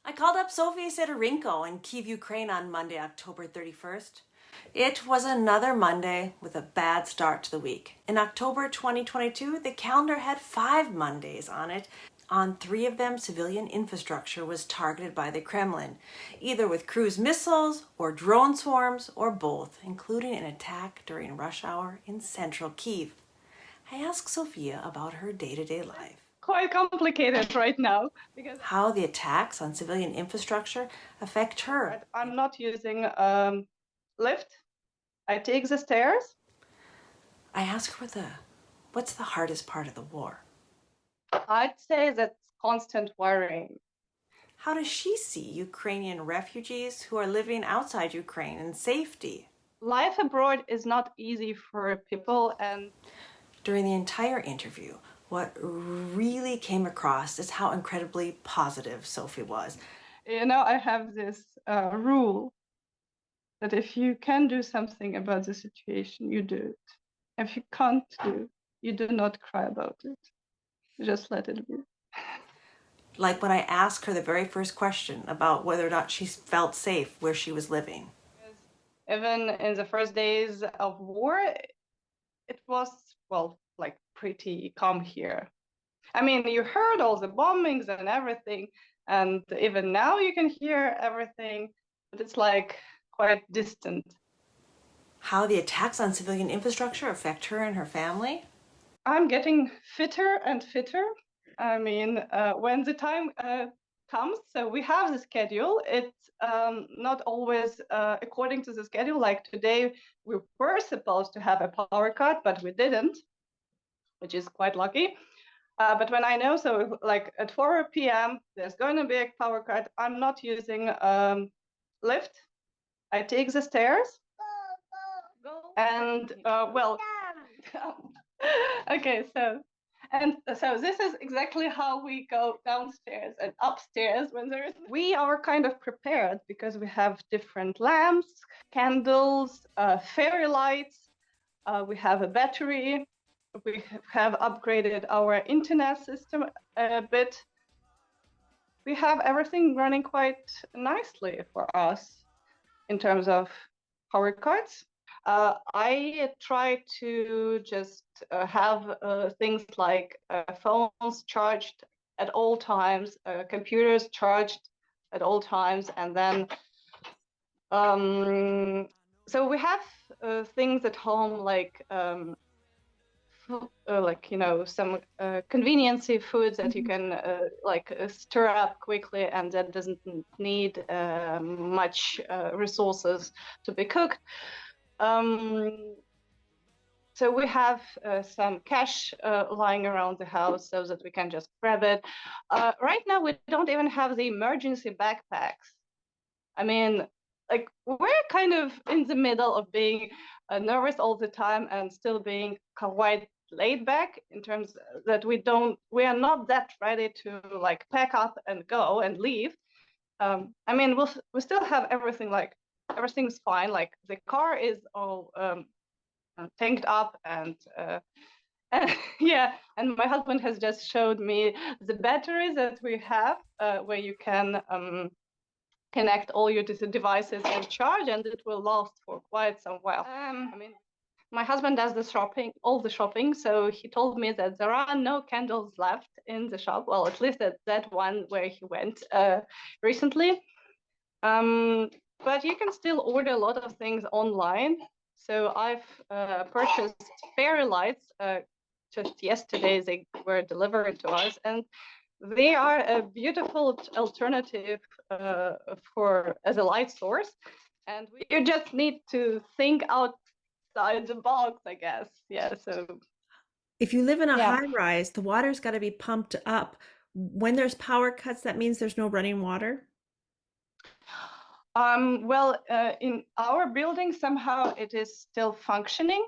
I called up Sophia Sydorenko in Kyiv, Ukraine on Monday, October 31st. It was another Monday with a bad start to the week. In October 2022, the calendar had 5 Mondays on it. On 3 of them, civilian infrastructure was targeted by the Kremlin, either with cruise missiles or drone swarms or both, including an attack during rush hour in central Kyiv. I asked Sophia about her day-to-day life. Quite complicated right now because How the attacks on civilian infrastructure affect her. I'm not using lift. I take the stairs. I ask her what's the hardest part of the war? I'd say that's constant worrying. How does she see Ukrainian refugees who are living outside Ukraine in safety? Life abroad is not easy for people, and During the entire interview, what really came across is how incredibly positive Sophie was. I have this rule that if you can do something about the situation, you do it. If you can't you do not cry about it. You just let it be. Like when I asked her the very first question about whether or not she felt safe where she was living. Even in the first days of war, it was, well, like pretty calm here. I mean, you heard all the bombings and everything, and even now you can hear everything, but it's like quite distant. How the attacks on civilian infrastructure affect her and her family? I'm getting fitter and fitter. I mean, when the time comes, so we have the schedule. It's not always according to the schedule. Like today, we were supposed to have a power cut, but we didn't, which is quite lucky. But when I know, so like at 4 p.m., there's going to be a power cut, I'm not using lift. I take the stairs. Go. And well, okay, so this is exactly how we go downstairs and upstairs when there is. We are kind of prepared because we have different lamps, candles, fairy lights. We have a battery. We have upgraded our internet system a bit. We have everything running quite nicely for us in terms of power cuts. I try to just have things like phones charged at all times, computers charged at all times, and then so we have things at home like some conveniency foods that you can stir up quickly and that doesn't need much resources to be cooked. So we have some cash lying around the house so that we can just grab it. Right now, we don't even have the emergency backpacks. I mean, like we're kind of in the middle of being nervous all the time and still being quite laid back in terms that we are not that ready to like pack up and go and leave. I mean, we still have everything, like everything's fine. Like the car is all tanked up and yeah, and my husband has just showed me the batteries that we have where you can connect all your devices and charge, and it will last for quite some while. I mean, my husband does all the shopping, so he told me that there are no candles left in the shop. Well, at least at that one where he went recently. But you can still order a lot of things online. So I've purchased fairy lights. Just yesterday, they were delivered to us, and they are a beautiful alternative as a light source. And you just need to think outside the box, I guess. Yeah. So If you live in a yeah. high rise, the water's got to be pumped up. When there's power cuts, that means there's no running water. Well, in our building, somehow it is still functioning,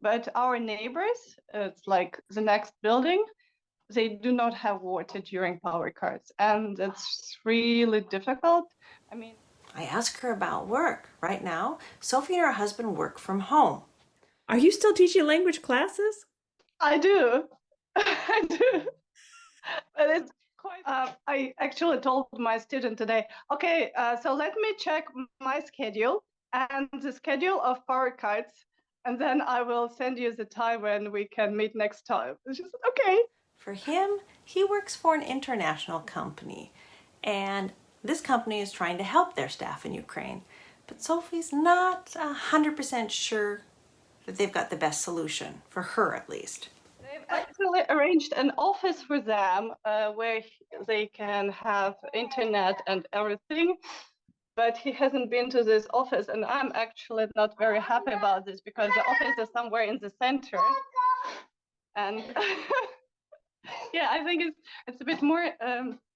but our neighbors, it's like the next building, they do not have water during power cuts, and it's really difficult. I mean, I ask her about work. Right now, Sophie and her husband work from home. Are you still teaching language classes? I do. I do. But it's I actually told my student today, okay, so let me check my schedule and the schedule of power cuts, and then I will send you the time when we can meet next time. And she said, okay. For him, he works for an international company, and this company is trying to help their staff in Ukraine. But Sophie's not 100% sure that they've got the best solution, for her at least. They've actually arranged an office for them where they can have internet and everything. But he hasn't been to this office, and I'm actually not very happy about this because the office is somewhere in the center. And yeah, I think it's a bit more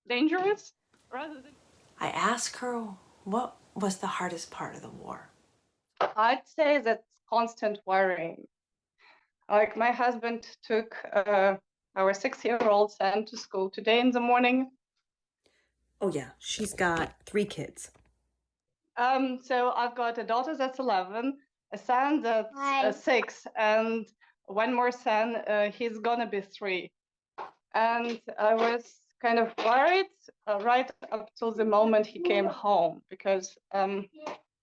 dangerous rather than. I asked her what was the hardest part of the war. I'd say that's constant worrying. Like my husband took our 6-year-old son to school today in the morning. Oh yeah, she's got 3 kids. So I've got a daughter that's 11, a son that's 6, and one more son. He's gonna be 3. And I was kind of worried right up till the moment he came home because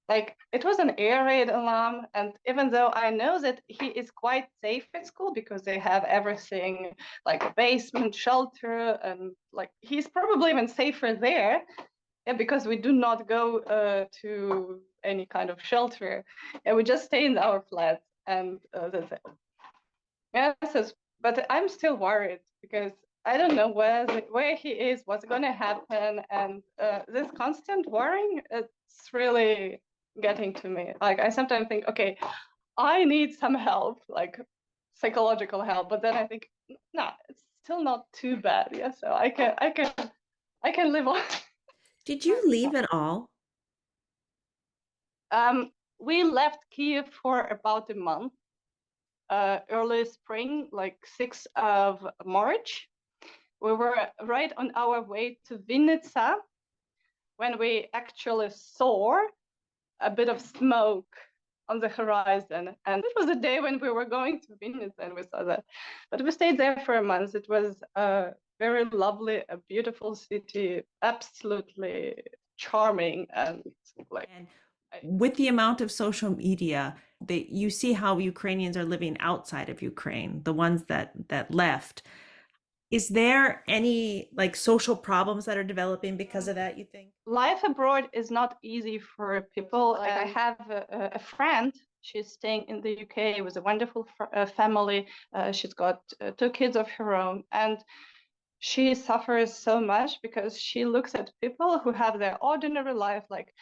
like it was an air raid alarm, and even though I know that he is quite safe at school because they have everything like a basement, shelter, and like he's probably even safer there, yeah, because we do not go to any kind of shelter, and we just stay in our flat, and that's it. Yeah, but I'm still worried because I don't know where he is, what's going to happen, and this constant worrying, it's really getting to me. Like I sometimes think, okay, I need some help, like psychological help, but then I think, no, it's still not too bad. Yeah, so I can live on. Did you leave at all? We left Kiev for about a month. Early spring, like 6th of March. We were right on our way to Vinnytsia when we actually saw a bit of smoke on the horizon. And it was a day when we were going to Vinnytsia and we saw that. But we stayed there for a month. It was very lovely, a beautiful city, absolutely charming. And like. And with the amount of social media, you see how Ukrainians are living outside of Ukraine, the ones that left. Is there any like social problems that are developing because of that, you think? Life abroad is not easy for people. Like I have a friend, she's staying in the UK with a wonderful family. She's got 2 kids of her own, and she suffers so much because she looks at people who have their ordinary life. Like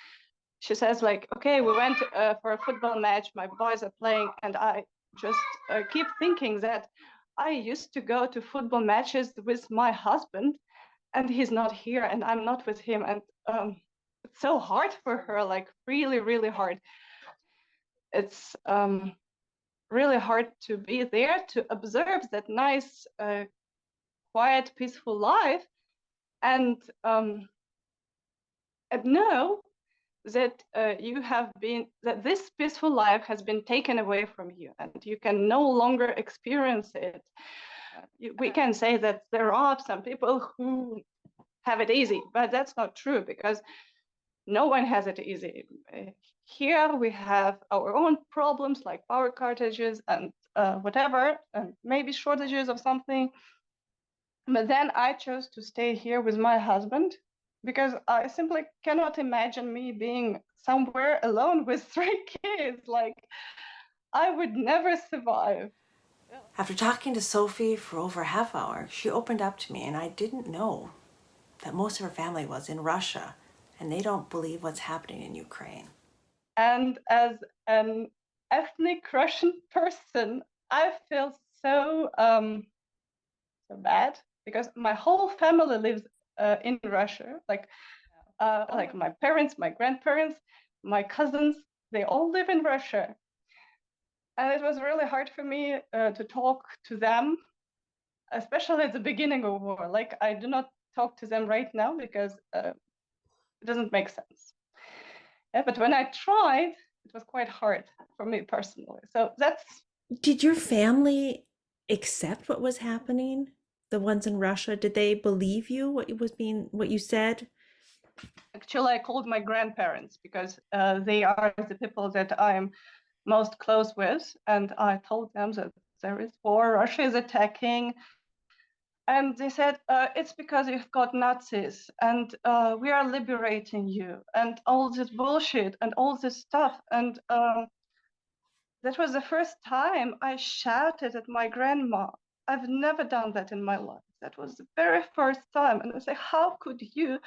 she says, like, okay, we went for a football match, my boys are playing, and I just keep thinking that I used to go to football matches with my husband, and he's not here, and I'm not with him, and it's so hard for her, like really, really hard. It's really hard to be there to observe that nice, quiet, peaceful life, and know that that this peaceful life has been taken away from you and you can no longer experience it. We can say that there are some people who have it easy, but that's not true because no one has it easy. Here we have our own problems like power shortages and whatever, and maybe shortages of something. But then I chose to stay here with my husband because I simply cannot imagine me being somewhere alone with 3 kids. Like, I would never survive. After talking to Sophie for over a half hour, she opened up to me, and I didn't know that most of her family was in Russia, and they don't believe what's happening in Ukraine. And as an ethnic Russian person, I feel so bad because my whole family lives in Russia. Like my parents, my grandparents, my cousins, they all live in Russia. And it was really hard for me to talk to them, especially at the beginning of war. Like I do not talk to them right now because it doesn't make sense. Yeah, but when I tried, it was quite hard for me personally. So that's. Did your family accept what was happening? the ones in Russia, did they believe you, what you said? Actually, I called my grandparents because they are the people that I'm most close with, and I told them that there is war, Russia is attacking, and they said it's because you've got Nazis, and we are liberating you, and all this bullshit, and all this stuff, and that was the first time I shouted at my grandma. I've never done that in my life. That was the very first time, and I say, how could you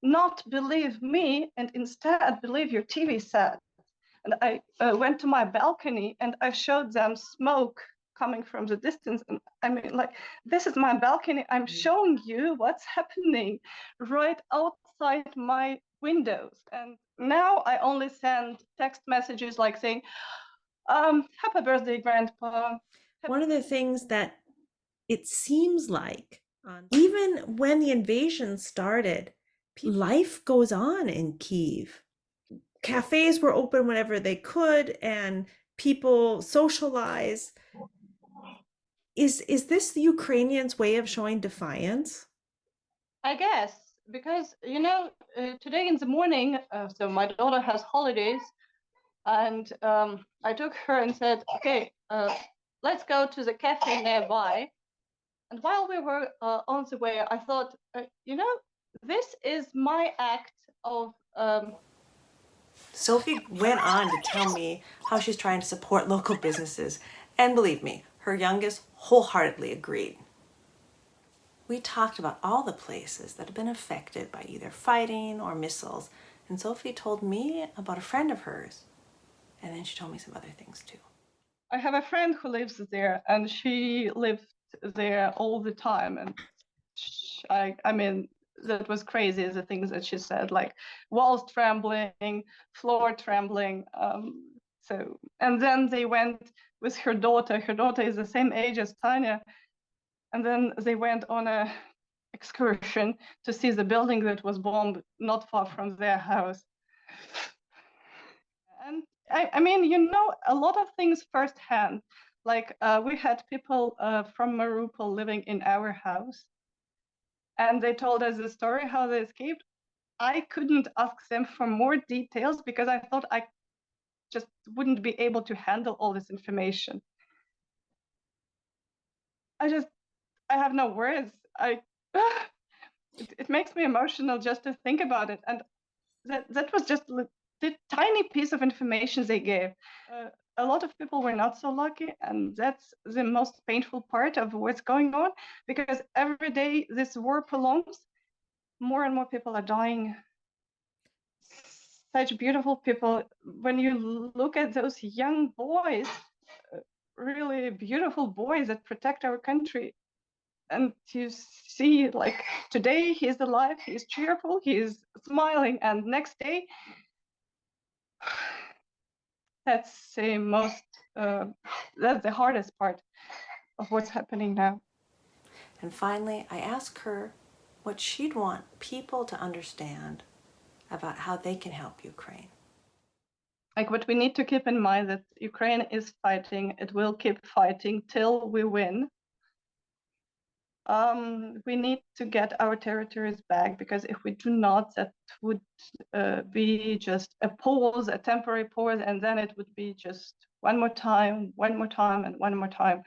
not believe me and instead believe your TV set? And I went to my balcony and I showed them smoke coming from the distance. And I mean, like, this is my balcony. I'm showing you what's happening right outside my windows. And now I only send text messages like saying, happy birthday, Grandpa. One of the things that it seems like, even when the invasion started, life goes on in Kyiv. Cafes were open whenever they could, and people socialize. Is this the Ukrainians' way of showing defiance? I guess, because, today in the morning, so my daughter has holidays, and I took her and said, okay, let's go to the cafe nearby. And while we were on the way, I thought, this is my act of. Sophie went on to tell me how she's trying to support local businesses. And believe me, her youngest wholeheartedly agreed. We talked about all the places that have been affected by either fighting or missiles. And Sophie told me about a friend of hers. And then she told me some other things too. I have a friend who lives there, and she lived there all the time. And I mean, that was crazy, the things that she said, like walls trembling, floor trembling. And then they went with her daughter. Her daughter is the same age as Tanya. And then they went on a excursion to see the building that was bombed not far from their house. And I mean, a lot of things firsthand. Like we had people from Mariupol living in our house, and they told us the story how they escaped. I couldn't ask them for more details because I thought I just wouldn't be able to handle all this information. I have no words. It makes me emotional just to think about it. And that was just the tiny piece of information they gave. A lot of people were not so lucky, and that's the most painful part of what's going on, because every day this war prolongs, more and more people are dying. Such beautiful people. When you look at those young boys, really beautiful boys that protect our country, and you see, like, today he's alive, he's cheerful, he's smiling, and next day that's the hardest part of what's happening now. And finally, I asked her what she'd want people to understand about how they can help Ukraine. Like, what we need to keep in mind that Ukraine is fighting, it will keep fighting till we win. We need to get our territories back, because if we do not, that would be just a pause, a temporary pause, and then it would be just one more time, and one more time.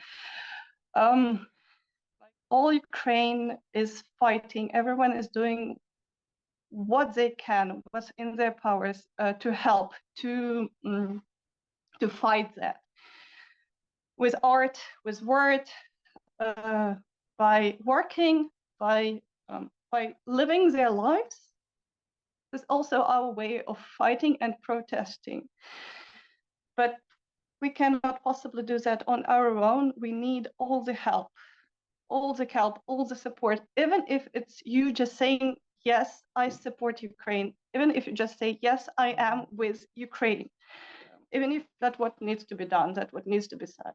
All Ukraine is fighting. Everyone is doing what they can, what's in their powers, to help, to fight that. With art, with word, by working, by living their lives. It's also our way of fighting and protesting. But we cannot possibly do that on our own. We need all the help, all the support, even if it's you just saying, yes, I support Ukraine, even if you just say, yes, I am with Ukraine, even if that's what needs to be done, that's what needs to be said.